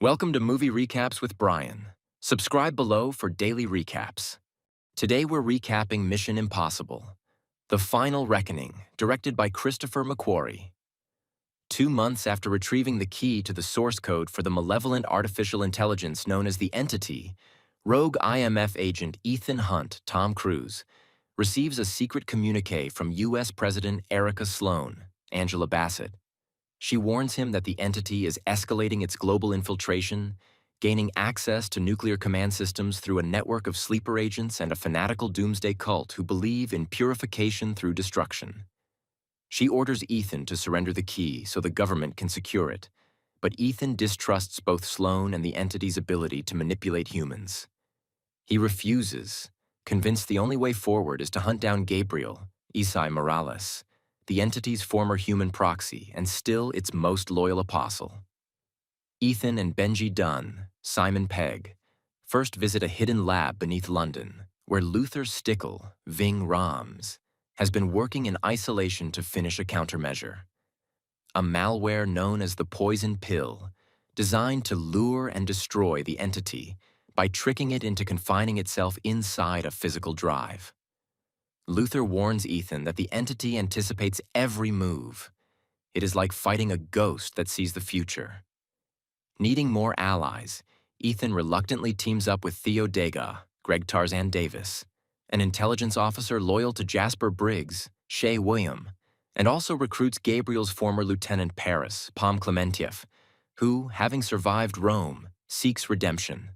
Welcome to Movie Recaps with Brian. Subscribe below for daily recaps. Today we're recapping Mission Impossible: The Final Reckoning, directed by Christopher McQuarrie. 2 months after retrieving the key to the source code for the malevolent artificial intelligence known as the Entity, rogue IMF agent Ethan Hunt, Tom Cruise, receives a secret communique from U.S. President Erica Sloan, Angela Bassett. She warns him that the Entity is escalating its global infiltration, gaining access to nuclear command systems through a network of sleeper agents and a fanatical doomsday cult who believe in purification through destruction. She orders Ethan to surrender the key so the government can secure it, but Ethan distrusts both Sloan and the Entity's ability to manipulate humans. He refuses, convinced the only way forward is to hunt down Gabriel, Isai Morales, the Entity's former human proxy and still its most loyal apostle. Ethan and Benji Dunn, Simon Pegg, first visit a hidden lab beneath London, where Luther Stickle, Ving Rhames, has been working in isolation to finish a countermeasure. A malware known as the Poison Pill, designed to lure and destroy the Entity by tricking it into confining itself inside a physical drive. Luther warns Ethan that the Entity anticipates every move. It is like fighting a ghost that sees the future. Needing more allies, Ethan reluctantly teams up with Theo Degas, Greg Tarzan Davis, an intelligence officer loyal to Jasper Briggs, Shea William, and also recruits Gabriel's former lieutenant Paris, Pom Klementieff, who, having survived Rome, seeks redemption.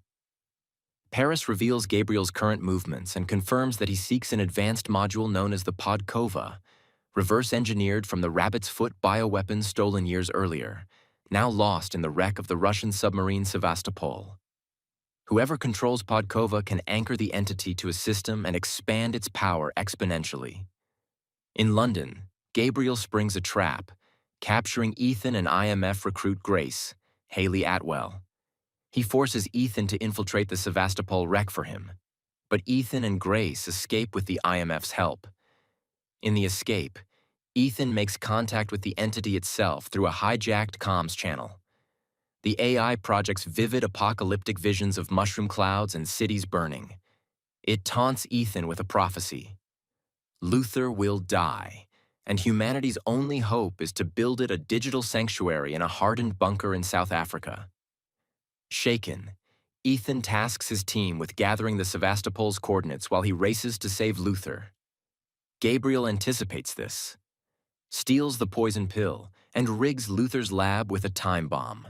Paris reveals Gabriel's current movements and confirms that he seeks an advanced module known as the Podkova, reverse-engineered from the Rabbit's Foot bioweapons stolen years earlier, now lost in the wreck of the Russian submarine Sevastopol. Whoever controls Podkova can anchor the Entity to a system and expand its power exponentially. In London, Gabriel springs a trap, capturing Ethan and IMF recruit Grace, Haley Atwell. He forces Ethan to infiltrate the Sevastopol wreck for him, but Ethan and Grace escape with the IMF's help. In the escape, Ethan makes contact with the Entity itself through a hijacked comms channel. The AI projects vivid apocalyptic visions of mushroom clouds and cities burning. It taunts Ethan with a prophecy. Luther will die, and humanity's only hope is to build it a digital sanctuary in a hardened bunker in South Africa. Shaken, Ethan tasks his team with gathering the Sevastopol's coordinates while he races to save Luther. Gabriel anticipates this, steals the poison pill, and rigs Luther's lab with a time bomb.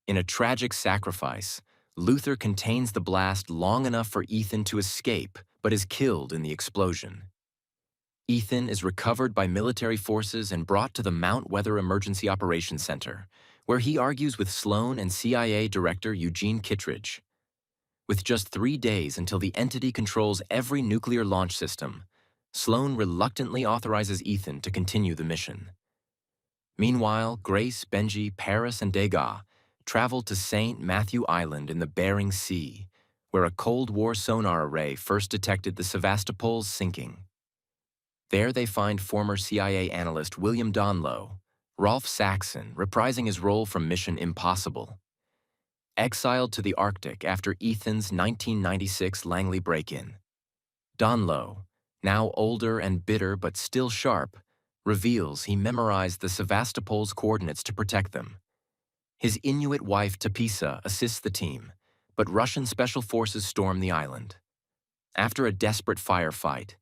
In a tragic sacrifice, Luther contains the blast long enough for Ethan to escape, but is killed in the explosion. Ethan is recovered by military forces and brought to the Mount Weather Emergency Operations Center, where he argues with Sloan and CIA Director Eugene Kittredge. With just 3 days until the Entity controls every nuclear launch system, Sloan reluctantly authorizes Ethan to continue the mission. Meanwhile, Grace, Benji, Paris, and Degas travel to St. Matthew Island in the Bering Sea, where a Cold War sonar array first detected the Sevastopol's sinking. There they find former CIA analyst William Donlow, Rolf Saxon reprising his role from Mission Impossible. Exiled to the Arctic after Ethan's 1996 Langley break-in, Donlow, now older and bitter but still sharp, reveals he memorized the Sevastopol's coordinates to protect them. His Inuit wife Tapisa assists the team, but Russian special forces storm the island. After a desperate firefight,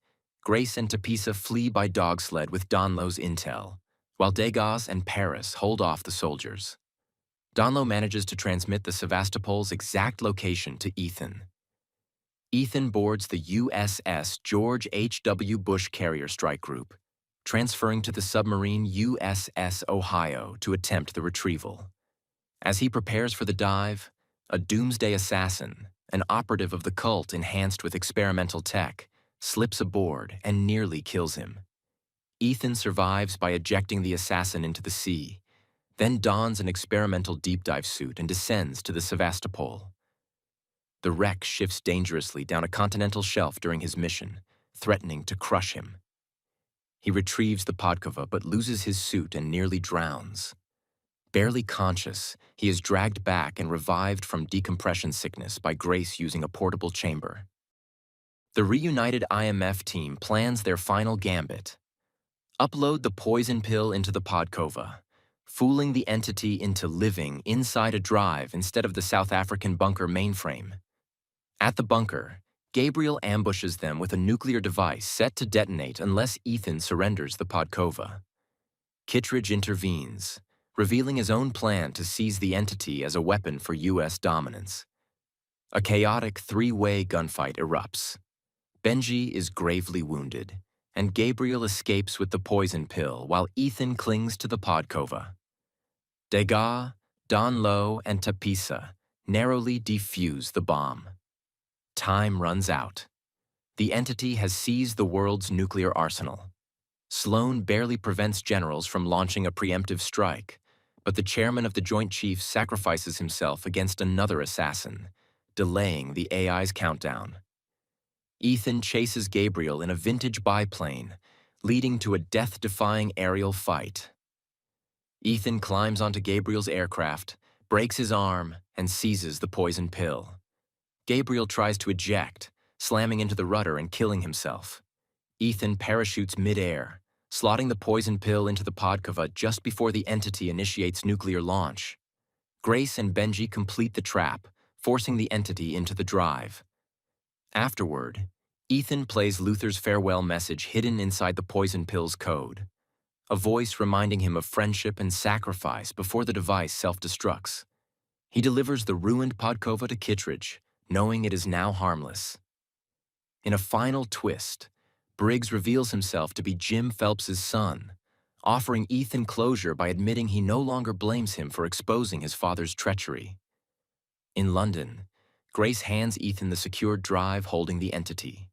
Grace and Tapisa flee by dog sled with Donlow's intel, while Degas and Paris hold off the soldiers. Donlow manages to transmit the Sevastopol's exact location to Ethan. Ethan boards the USS George H.W. Bush carrier strike group, transferring to the submarine USS Ohio to attempt the retrieval. As he prepares for the dive, a doomsday assassin, an operative of the cult enhanced with experimental tech, slips aboard and nearly kills him. Ethan survives by ejecting the assassin into the sea, then dons an experimental deep dive suit and descends to the Sevastopol. The wreck shifts dangerously down a continental shelf during his mission, threatening to crush him. He retrieves the Podkova but loses his suit and nearly drowns. Barely conscious, he is dragged back and revived from decompression sickness by Grace using a portable chamber. The reunited IMF team plans their final gambit. Upload the poison pill into the Podkova, fooling the entity into living inside a drive instead of the South African bunker mainframe. At the bunker, Gabriel ambushes them with a nuclear device set to detonate unless Ethan surrenders the Podkova. Kittredge intervenes, revealing his own plan to seize the entity as a weapon for U.S. dominance. A chaotic three-way gunfight erupts. Benji is gravely wounded, and Gabriel escapes with the poison pill while Ethan clings to the Podkova. Degas, Don Lo, and Tapisa narrowly defuse the bomb. Time runs out. The entity has seized the world's nuclear arsenal. Sloan barely prevents generals from launching a preemptive strike, but the chairman of the Joint Chiefs sacrifices himself against another assassin, delaying the AI's countdown. Ethan chases Gabriel in a vintage biplane, leading to a death-defying aerial fight. Ethan climbs onto Gabriel's aircraft, breaks his arm, and seizes the poison pill. Gabriel tries to eject, slamming into the rudder and killing himself. Ethan parachutes mid-air, slotting the poison pill into the Podkova just before the entity initiates nuclear launch. Grace and Benji complete the trap, forcing the entity into the drive. Afterward, Ethan plays Luther's farewell message hidden inside the poison pill's code, a voice reminding him of friendship and sacrifice before the device self-destructs. He delivers the ruined Podkova to Kittredge, knowing it is now harmless. In a final twist, Briggs reveals himself to be Jim Phelps's son, offering Ethan closure by admitting he no longer blames him for exposing his father's treachery. In London, Grace hands Ethan the secured drive holding the entity.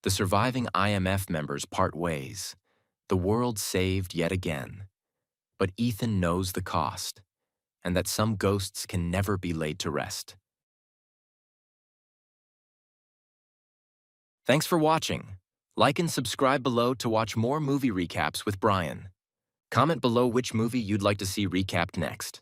The surviving IMF members part ways, the world saved yet again. But Ethan knows the cost, and that some ghosts can never be laid to rest. Thanks for watching. Like and subscribe below to watch more movie recaps with Brian. Comment below which movie you'd like to see recapped next.